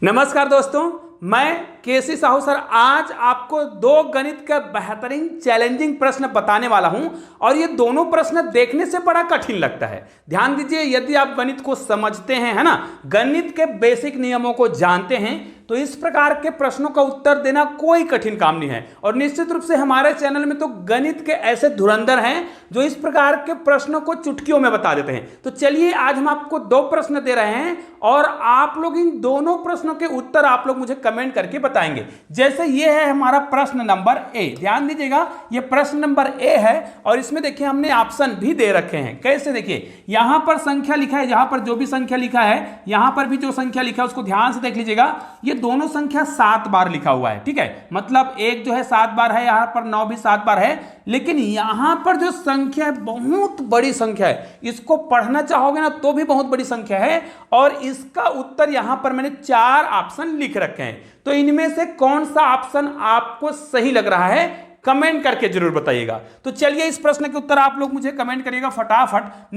नमस्कार दोस्तों, मैं केसी साहू सर आज आपको दो गणित का बेहतरीन चैलेंजिंग प्रश्न बताने वाला हूं और ये दोनों प्रश्न देखने से बड़ा कठिन लगता है। ध्यान दीजिए, यदि आप गणित को समझते हैं, है ना, गणित के बेसिक नियमों को जानते हैं तो इस प्रकार के प्रश्नों का उत्तर देना कोई कठिन काम नहीं है। और निश्चित रूप से हमारे चैनल में तो गणित के ऐसे धुरंधर हैं जो इस प्रकार के प्रश्नों को चुटकियों में बता देते हैं। तो चलिए आज हम आपको दो प्रश्न दे रहे हैं और आप लोग इन दोनों प्रश्नों के उत्तर आप लोग मुझे कमेंट करके बताएंगे। जैसे ये है हमारा प्रश्न नंबर ए, ध्यान दीजिएगा, ये प्रश्न नंबर ए है और इसमें देखिए हमने ऑप्शन भी दे रखे हैं। कैसे? देखिए यहां पर संख्या लिखा है, जहां पर जो भी संख्या लिखा है, यहां पर भी जो संख्या लिखा है उसको ध्यान से देख लीजिएगा। ये दोनों संख्या 7 बार लिखा हुआ है, ठीक है, मतलब एक जो है 7 बार है, यहां पर 9 भी 7 बार है, लेकिन यहां पर जो संख्या है बहुत बड़ी संख्या है। इसको पढ़ना चाहोगे ना तो भी बहुत बड़ी संख्या है और इसका उत्तर यहां पर मैंने 4 ऑप्शन लिख रखे हैं। तो इनमें से कौन सा ऑप्शन आपको सही लग रहा है कमेंट करके जरूर बताइएगा। तो चलिए इस प्रश्न के उत्तर आप लोग मुझे कमेंट करिएगा फटाफट।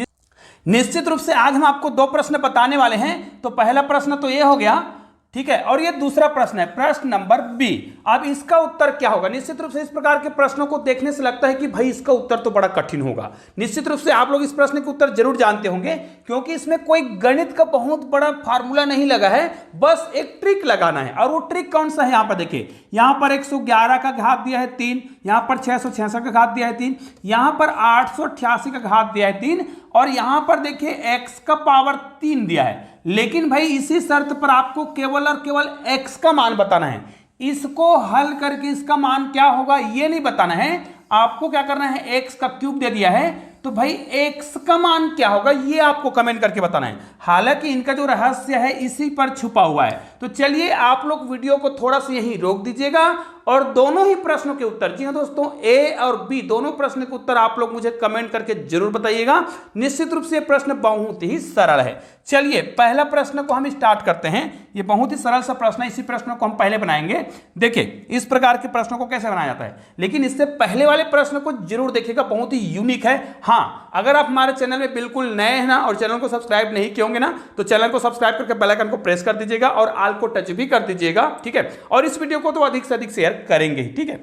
निश्चित रूप से आज हम आपको दो प्रश्न बताने वाले हैं। तो पहला प्रश्न तो ये हो गया, ठीक है, और ये दूसरा प्रश्न है प्रश्न नंबर बी। अब इसका उत्तर क्या होगा? निश्चित रूप से इस प्रकार के प्रश्नों को देखने से लगता है कि भाई इसका उत्तर तो बड़ा कठिन होगा। निश्चित रूप से आप लोग इस प्रश्न के उत्तर जरूर जानते होंगे क्योंकि इसमें कोई गणित का बहुत बड़ा फार्मूला नहीं लगा है, बस एक ट्रिक लगाना है। और वो ट्रिक कौन सा है? यहां पर देखिए, यहां पर 111 का घात दिया है 3, यहां पर 666 का घात दिया है 3, यहां पर 888 का घात दिया है 3 और यहां पर देखिए x का पावर 3 दिया है। लेकिन भाई इसी शर्त पर आपको केवल और केवल x का मान बताना है। इसको हल करके इसका मान क्या होगा ये नहीं बताना है, आपको क्या करना है, x का क्यूब दे दिया है तो भाई x का मान क्या होगा ये आपको कमेंट करके बताना है। हालांकि इनका जो रहस्य है इसी पर छुपा हुआ है। तो चलिए आप लोग वीडियो को थोड़ा सा यहीं रोक दीजिएगा और दोनों ही प्रश्नों के उत्तर, जी हाँ दोस्तों, ए और बी दोनों प्रश्न के उत्तर आप लोग मुझे कमेंट करके जरूर बताइएगा। निश्चित रूप से प्रश्न बहुत ही सरल है। चलिए पहला प्रश्न को हम स्टार्ट करते हैं। ये बहुत ही सरल सा प्रश्न है, इसी प्रश्न को हम पहले बनाएंगे। देखिए इस प्रकार के प्रश्नों को कैसे बनाया जाता है, लेकिन इससे पहले वाले प्रश्न को जरूर देखिएगा, बहुत ही यूनिक है। हाँ, अगर आप हमारे चैनल में बिल्कुल नए हैं ना और चैनल को सब्सक्राइब नहीं किए होंगे ना तो चैनल को सब्सक्राइब करके बेल आइकन को प्रेस कर दीजिएगा और ऑल को टच भी कर दीजिएगा, ठीक है, और इस वीडियो को तो अधिक से अधिक शेयर करेंगे, ठीक है।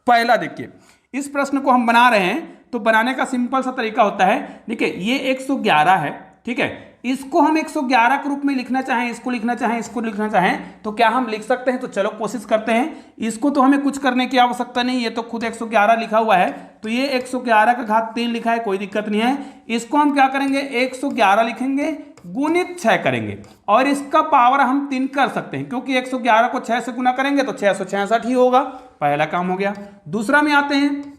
पहला देखिए, इस प्रश्न को हम बना रहे हैं तो बनाने का सिंपल सा तरीका होता है। देखिए ये 111 है, ठीक है, इसको हम 111 के रूप में लिखना चाहें, इसको लिखना चाहें, इसको लिखना चाहें तो क्या हम लिख सकते हैं? तो चलो कोशिश करते हैं। इसको तो हमें कुछ करने की आवश्यकता नहीं, ये तो खुद 111 लिखा हुआ है, तो ये 111 का घात 3 लिखा है, कोई दिक्कत नहीं है। इसको हम क्या करेंगे, 111 लिखेंगे गुणित 6 करेंगे और इसका पावर हम 3 कर सकते हैं क्योंकि 111 को 6 से गुना करेंगे तो 666 ही होगा। पहला काम हो गया। दूसरा में आते हैं,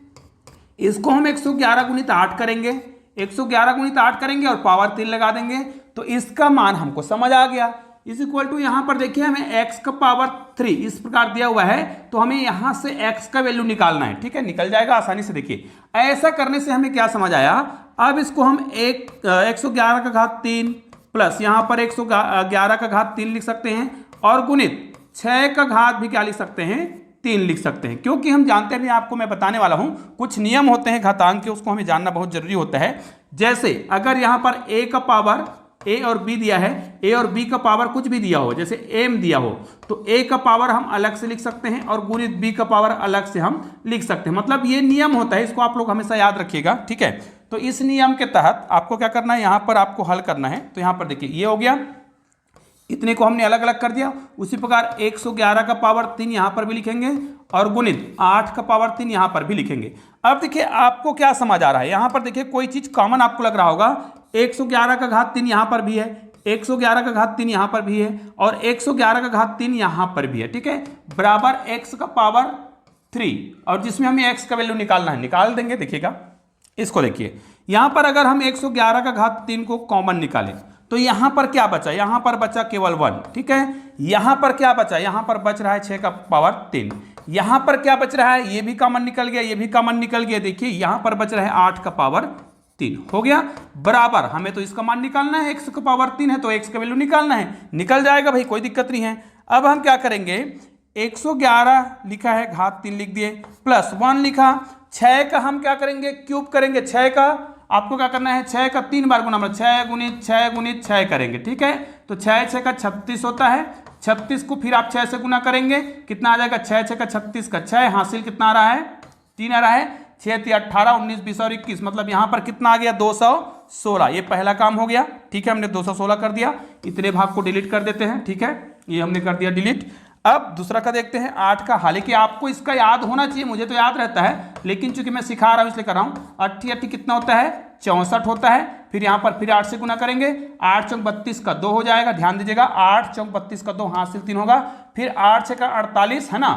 इसको हम 111 गुणित 8 करेंगे, 111 गुणित 8 करेंगे और पावर 3 लगा देंगे तो इसका मान हमको समझ आ गया। इस इक्वल टू यहां पर देखिए हमें x का पावर 3 इस प्रकार दिया हुआ है तो हमें यहां से x का वैल्यू निकालना है, ठीक है, निकल जाएगा आसानी से। देखिए ऐसा करने से हमें क्या समझ आया, अब इसको हम 111 का घात 3 प्लस यहां पर 111 का घात 3 लिख सकते हैं और गुणित 6 का घात भी क्या लिख सकते हैं, 3 लिख सकते हैं, क्योंकि हम जानते हैं, आपको मैं बताने वाला हूं कुछ नियम होते हैं घातांक के, उसको हमें जानना बहुत जरूरी होता है। जैसे अगर यहां पर a का पावर a और b दिया है, a और b का पावर कुछ भी दिया हो, जैसे m दिया हो तो a का पावर हम अलग से लिख सकते हैं और गुणित b का पावर अलग से हम लिख सकते हैं। मतलब ये नियम होता है, इसको आप लोग हमेशा याद रखिएगा, ठीक है। तो इस नियम के तहत आपको क्या करना है, यहां पर आपको हल करना है। तो यहां पर देखिए ये हो गया, इतने को हमने अलग अलग कर दिया। उसी प्रकार 111 का पावर 3 यहां पर भी लिखेंगे और गुणित 8 का पावर 3 यहां पर भी लिखेंगे। अब देखिए आपको क्या समझ आ रहा है, यहां पर देखिए कोई चीज कॉमन आपको लग रहा होगा, 111 का घात 3 यहां पर भी है, 111 का घात 3 यहां पर भी है और 111 का घात 3 यहां पर भी है, ठीक है, बराबर x का पावर 3 और जिसमें हमें x का वैल्यू निकालना है, निकाल देंगे। देखिएगा इसको, देखिए यहां पर अगर हम 111 का घात 3 को कॉमन निकालें तो यहां पर क्या बचा, यहां पर बचा केवल 1, ठीक है। यहां पर क्या बचा, यहां पर बच रहा है 6 का पावर 3, यहां पर क्या बच रहा है, ये भी कॉमन निकल गया, ये भी कॉमन निकल गया। देखिए यहां पर बच रहा है 8 का पावर 3, हो गया बराबर। हमें तो इसका मान निकालना है, x का पावर 3 है तो x का वैल्यू निकालना है, निकल जाएगा भाई, कोई दिक्कत नहीं है। अब हम क्या करेंगे, 111 लिखा है घात 3 लिख दिए प्लस 1 लिखा, 6 का हम क्या करेंगे, क्यूब करेंगे। 6 का आपको क्या करना है, 6 का 3 बार गुना, 6 गुणित 6 गुणित 6 करेंगे, ठीक है। तो 6 6 का 36 होता है 36 को फिर आप 6 से गुना करेंगे, कितना आ जाएगा 6 6 का 36 का 6, हासिल कितना आ रहा है 3 आ रहा है, 6 3 18 19 20 और 21, मतलब यहाँ पर कितना आ गया 216। ये पहला काम हो गया, ठीक है, हमने 216 कर दिया। इतने भाग को डिलीट कर देते हैं, ठीक है, ये हमने कर दिया डिलीट। अब दूसरा का देखते हैं 8 का। हालांकि आपको इसका याद होना चाहिए, मुझे तो याद रहता है, लेकिन चूंकि मैं सिखा रहा हूं इसलिए कर रहा हूं। 8 8 कितना होता है 64 होता है, फिर यहाँ पर फिर 8 से गुना करेंगे, 8 चौक 32 का 2 हो जाएगा, ध्यान दीजिएगा 8 चौक 32 का 2, हासिल 3 होगा, फिर 8 6 का 48 है ना,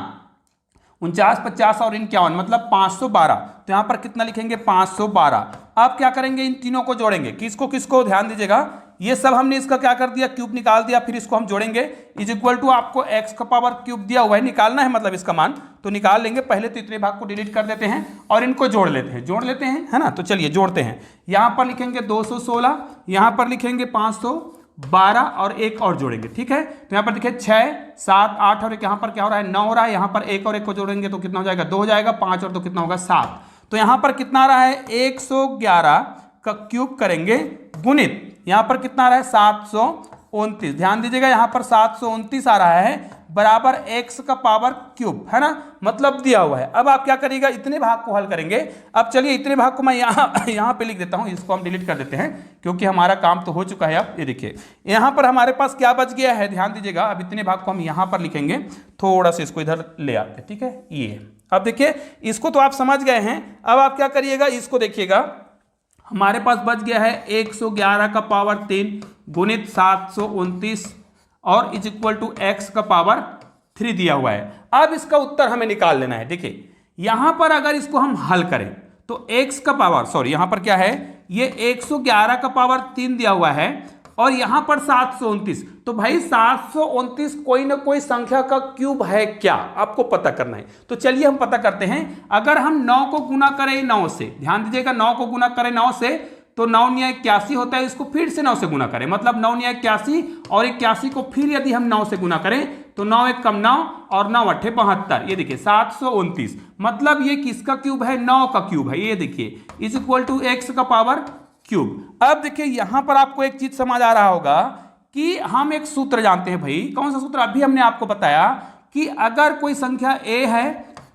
49 50 और 51 मतलब 512। तो यहाँ पर कितना लिखेंगे 512। अब क्या करेंगे, इन तीनों को जोड़ेंगे, किसको किसको, ध्यान दीजिएगा, ये सब हमने इसका क्या कर दिया क्यूब निकाल दिया, फिर इसको हम जोड़ेंगे, इज इक्वल टू आपको x का पावर क्यूब दिया हुआ है, निकालना है मतलब इसका मान, तो निकाल लेंगे। पहले तो इतने भाग को डिलीट कर देते हैं और इनको जोड़ लेते हैं है ना। तो चलिए जोड़ते हैं, यहाँ पर लिखेंगे 216, यहाँ पर लिखेंगे 512 और एक और जोड़ेंगे, ठीक है। तो यहाँ पर देखिए 6 7 8 और एक यहाँ पर क्या हो रहा है 9 हो रहा है, यहाँ पर एक और एक को जोड़ेंगे तो कितना हो जाएगा 2 हो जाएगा, 5 और 2 कितना होगा 7। तो यहाँ पर कितना आ रहा है 111 का क्यूब करेंगे गुणित, यहाँ पर कितना आ रहा है 729, ध्यान दीजिएगा यहाँ पर 729 आ रहा है बराबर x का पावर क्यूब, है ना, मतलब दिया हुआ है। अब आप क्या करिएगा, इतने भाग को हल करेंगे। अब चलिए इतने भाग को मैं यहाँ पे लिख देता हूँ, इसको हम डिलीट कर देते हैं क्योंकि हमारा काम तो हो चुका है। अब ये देखिए यहाँ पर हमारे पास क्या बच गया है, ध्यान दीजिएगा। अब इतने भाग को हम यहाँ पर लिखेंगे, थोड़ा सा इसको इधर ले आते हैं, ठीक है। ये अब देखिए इसको तो आप समझ गए हैं। अब आप क्या करिएगा, इसको देखिएगा, हमारे पास बच गया है 111 का पावर 3 गुणित 729 और इज इक्वल टू x का पावर 3 दिया हुआ है। अब इसका उत्तर हमें निकाल लेना है। देखिए यहां पर अगर इसको हम हल करें तो x का पावर, सॉरी यहां पर क्या है, ये 111 का पावर 3 दिया हुआ है और यहां पर 729, तो भाई 729 कोई ना कोई संख्या का क्यूब है क्या, आपको पता करना है। तो चलिए हम पता करते हैं। अगर हम 9 को गुना करें 9 से, ध्यान दीजिएगा 9 को गुना करें 9 से तो 9 9 81 होता है, इसको फिर से 9 से गुना करें, मतलब 9 9 81 और 81 को फिर यदि हम 9 से गुना करें तो 9 1 कम 9 और 9 8 72, ये देखिए 729, मतलब ये किसका क्यूब है, 9 का क्यूब है। ये देखिए इज इक्वल टू x का पावर क्यूब। अब देखिए यहां पर आपको एक चीज समझ आ रहा होगा कि हम एक सूत्र जानते हैं भाई। कौन सा सूत्र, अभी हमने आपको बताया कि अगर कोई संख्या a है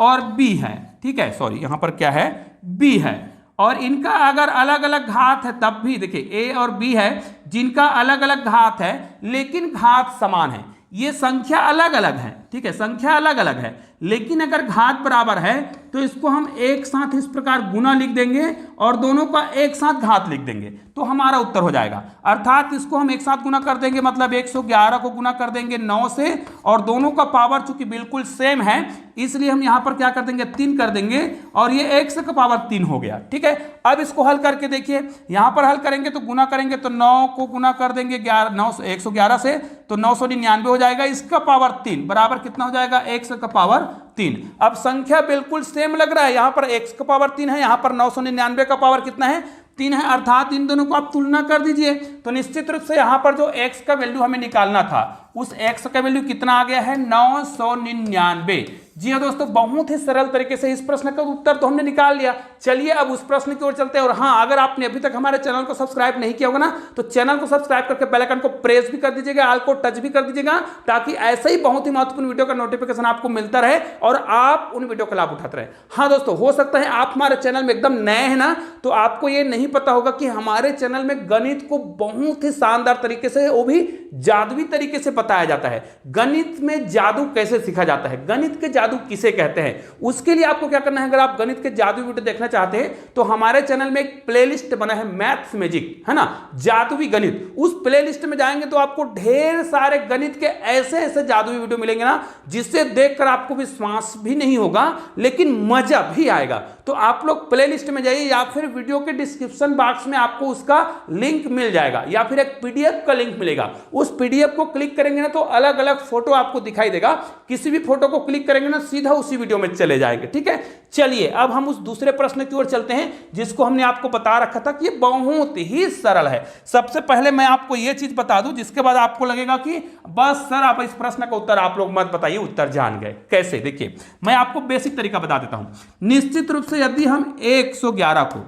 और b है, ठीक है, सॉरी यहां पर क्या है b है, और इनका अगर अलग अलग घात है तब भी, देखिए a और b है जिनका अलग अलग घात है लेकिन घात समान है, ये संख्या अलग अलग है, ठीक है, संख्या अलग अलग है लेकिन अगर घात बराबर है तो इसको हम एक साथ इस प्रकार गुना लिख देंगे और दोनों का एक साथ घात लिख देंगे तो हमारा उत्तर हो जाएगा। अर्थात इसको हम एक साथ गुना कर देंगे, मतलब 111 को गुना कर देंगे 9 से और दोनों का पावर चूंकि बिल्कुल सेम है इसलिए हम यहां पर क्या कर देंगे 3 कर देंगे और ये x का पावर 3 हो गया, ठीक है। अब इसको हल करके देखिए, यहां पर हल करेंगे तो गुना करेंगे तो 9 को गुना कर देंगे 111 से तो 999 हो जाएगा, इसका पावर 3 बराबर कितना हो जाएगा x का पावर 3। अब संख्या बिल्कुल सेम लग रहा है, यहां पर x का पावर 3 है, यहां पर 999 का पावर कितना है 3 है, अर्थात इन दोनों को आप तुलना कर दीजिए तो निश्चित रूप से यहां पर जो x का वैल्यू हमें निकालना था उस x का वैल्यू कितना आ गया है 999। जी हाँ दोस्तों, बहुत ही सरल तरीके से इस प्रश्न का उत्तर तो हमने निकाल लिया। चलिए अब उस प्रश्न की ओर चलते हैं। और हाँ, अगर आपने अभी तक हमारे चैनल को सब्सक्राइब नहीं किया होगा ना तो चैनल को सब्सक्राइब करके बेल आइकन को प्रेस भी कर दीजिएगा, ऑल को टच भी कर दीजिएगा ताकि ऐसे ही बहुत ही महत्वपूर्ण वीडियो का नोटिफिकेशन आपको मिलता रहे और आप उन वीडियो का लाभ उठाते रहे। हाँ दोस्तों, हो सकता है आप हमारे चैनल में एकदम नए हैं ना, तो आपको ये नहीं पता होगा कि हमारे चैनल में गणित को बहुत ही शानदार तरीके से, वो भी जादुई तरीके से बताया जाता है। गणित में जादू कैसे सीखा जाता है, गणित के जादू किसे कहते हैं, उसके लिए आपको क्या करना है, अगर आप गणित के जादू वीडियो देखना चाहते हैं तो हमारे चैनल में एक प्लेलिस्ट बना है मैथ्स मैजिक, है ना, जादुई गणित। उस प्लेलिस्ट में जाएंगे तो आपको ढेर सारे गणित के ऐसे ऐसे जादुई वीडियो मिलेंगे ना जिससे देखकर आपको विश्वास भी नहीं होगा लेकिन मजा भी आएगा। तो आप लोग प्लेलिस्ट में जाइए या फिर वीडियो के डिस्क्रिप्शन बॉक्स में आपको उसका लिंक मिल जाएगा या फिर एक पीडीएफ का लिंक मिलेगा। उस पीडीएफ को क्लिक करेंगे ना तो अलग अलग फोटो आपको दिखाई देगा, किसी भी फोटो को क्लिक करेंगे ना सीधा उसी वीडियो में चले जाएंगे, ठीक है। चलिए अब हम उस दूसरे प्रश्न की ओर चलते हैं जिसको हमने आपको बता रखा था कि ये बहुत ही सरल है। सबसे पहले मैं आपको ये चीज बता दूं जिसके बाद आपको लगेगा कि बस सर आप इस प्रश्न का उत्तर आप लोग मत बताइए, उत्तर जान गए। कैसे, देखिए मैं आपको बेसिक तरीका बता देता हूं। निश्चित रूप से यदि हम 111 को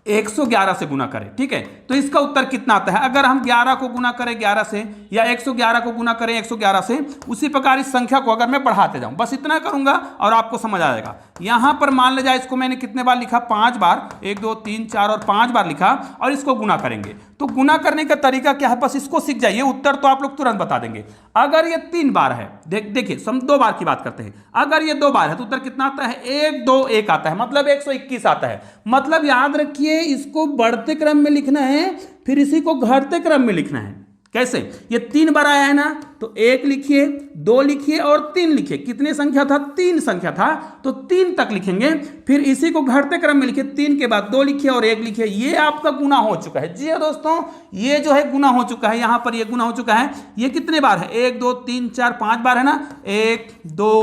111 से गुना करें, ठीक है। तो इसका उत्तर कितना आता है? अगर हम 11 को गुना करें 11 से या 111 को गुना करें 111 से, उसी प्रकार इस संख्या को अगर मैं बढ़ाते जाऊं, बस इतना करूंगा और आपको समझ आ जाएगा। यहां पर मान लिया जाए इसको मैंने कितने बार लिखा? 5 बार, 1 2 3 4 और 5 बार लिखा, और इसको गुना करेंगे। तो गुना करने का तरीका क्या है, बस इसको सीख जाइए, उत्तर तो आप लोग तुरंत बता देंगे। अगर ये 3 बार है, देखिए हम 2 बार की बात करते हैं, अगर ये 2 बार है तो उत्तर कितना आता है? 1 2 1 आता है, मतलब 121 आता है। मतलब याद रखिए, इसको बढ़ते क्रम में लिखना है, फिर इसी को घटते क्रम में लिखना है। कैसे? ये 3 बार आया है ना, तो 1 लिखिए, 2 लिखिए और 3 लिखिए। कितने संख्या था? 3 संख्या था, तो 3 तक लिखेंगे, फिर इसी को घटते क्रम में लिखिए, 3 के बाद 2 लिखिए और 1 लिखिए। ये आपका गुना हो चुका है। जी हाँ दोस्तों, ये जो है गुना हो चुका है, यहां पर ये गुना हो चुका है। ये कितने बार है? 1 2 3 4 5 बार है ना, 1 2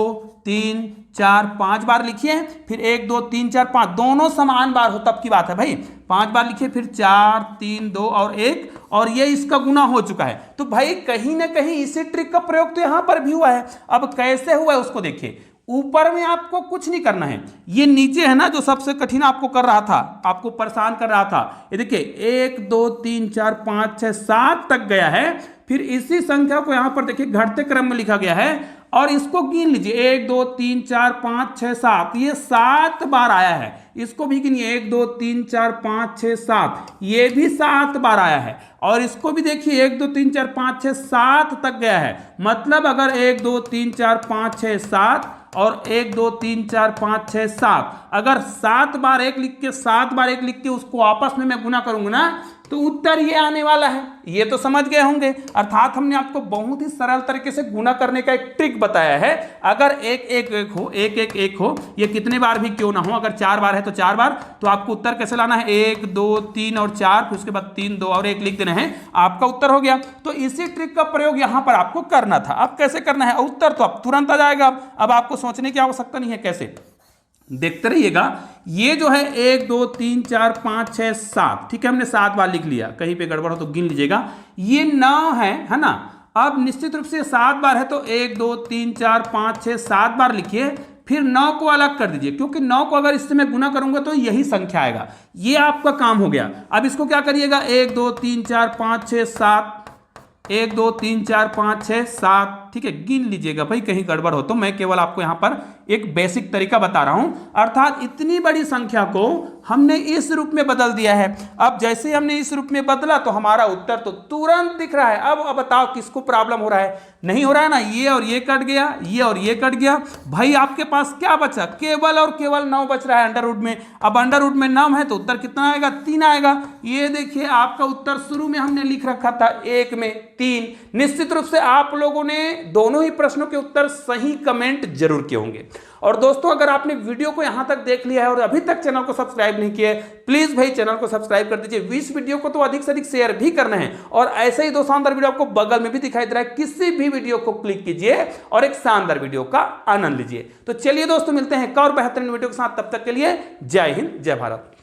3 4 5 बार लिखिए, फिर 1 2 3 4 5 दोनों समान बार हो तब की बात है भाई। 5 बार लिखिए, फिर 4 3 2 और 1, और ये इसका गुना हो चुका है। तो भाई कहीं ना कहीं इसी ट्रिक का प्रयोग तो यहां पर भी हुआ है। अब कैसे हुआ है उसको देखिए। ऊपर में आपको कुछ नहीं करना है, ये नीचे है ना जो सबसे कठिन आपको कर रहा था, आपको परेशान कर रहा था। ये देखिए 1 2 3 4 5 6 7 तक गया है, फिर इसी संख्या को यहां पर देखिए घटते क्रम में लिखा गया है, और इसको गिन लीजिए 1 2 3 4 5 6 7, ये 7 बार आया है। इसको भी गिनिए 1 2 3 4 5 6 7, ये भी 7 बार आया है। और इसको भी देखिए 1 2 3 4 5 6 7 तक गया है। मतलब अगर 1 2 3 4 5 6 7 और 1 2 3 4 5 6 7, अगर 7 बार 1 लिख के 7 बार 1 लिख के उसको आपस में मैं गुना करूंगा ना, तो उत्तर ये आने वाला है। ये तो समझ गए होंगे। अर्थात हमने आपको बहुत ही सरल तरीके से गुना करने का एक ट्रिक बताया है। अगर 1 1 1 हो, 1 1 1 हो, ये कितने बार भी क्यों ना हो, अगर 4 बार है तो 4 बार, तो आपको उत्तर कैसे लाना है? 1 2 3 और 4, फिर उसके बाद 3 2 और 1 लिख देना है, आपका उत्तर हो गया। तो इसी ट्रिक का प्रयोग यहां पर आपको करना था। अब कैसे करना है? उत्तर तो अब तुरंत आ जाएगा। अब आपको सोचने की आवश्यकता नहीं है कैसे, देखते रहिएगा। ये जो है 1 2 3 4 5 6 7, ठीक है, हमने 7 बार लिख लिया, कहीं पे गड़बड़ हो तो गिन लीजिएगा। ये 9 है ना। अब निश्चित रूप से 7 बार है, तो 1 2 3 4 5 6 7 बार लिखिए, फिर 9 को अलग कर दीजिए, क्योंकि 9 को अगर इससे मैं गुना करूंगा तो यही संख्या आएगा। ये आपका काम हो गया। अब इसको क्या करिएगा? 1 2 3 4 5 6 7, 1 2 3 4 5 6 7, ठीक है, गिन लीजिएगा भाई, कहीं गड़बड़ हो तो। मैं केवल आपको यहां पर एक बेसिक तरीका बता रहा हूं। अर्थात इतनी बड़ी संख्या को हमने इस रूप में बदल दिया है। अब जैसे हमने इस रूप में बदला तो हमारा उत्तर तो तुरंत दिख रहा है। अब बताओ किसको प्रॉब्लम हो रहा है? नहीं हो रहा है ना। ये और ये कट गया, ये और ये कट गया, भाई आपके पास क्या बचा? केवल और केवल 9 बच रहा है अंडर रूट में। अब अंडर रूट में 9 है तो उत्तर कितना आएगा? 3 आएगा। ये देखिए आपका उत्तर शुरू में हमने लिख रखा था 1 में 3। निश्चित रूप से आप लोगों ने दोनों ही प्रश्नों के उत्तर सही कमेंट जरूर किए होंगे। और दोस्तों, अगर आपने वीडियो को यहां तक देख लिया है और अभी तक चैनल को सब्सक्राइब नहीं किया है, प्लीज भाई चैनल को सब्सक्राइब कर दीजिए। इस वीडियो को तो अधिक से अधिक शेयर भी करना है, और ऐसे ही 2 शानदार वीडियो आपको बगल में भी दिखाई दे रहा है, किसी भी वीडियो को क्लिक कीजिए और एक शानदार वीडियो का आनंद लीजिए। तो चलिए दोस्तों, मिलते हैं एक और बेहतरीन वीडियो के साथ। तब तक के लिए जय हिंद, जय भारत।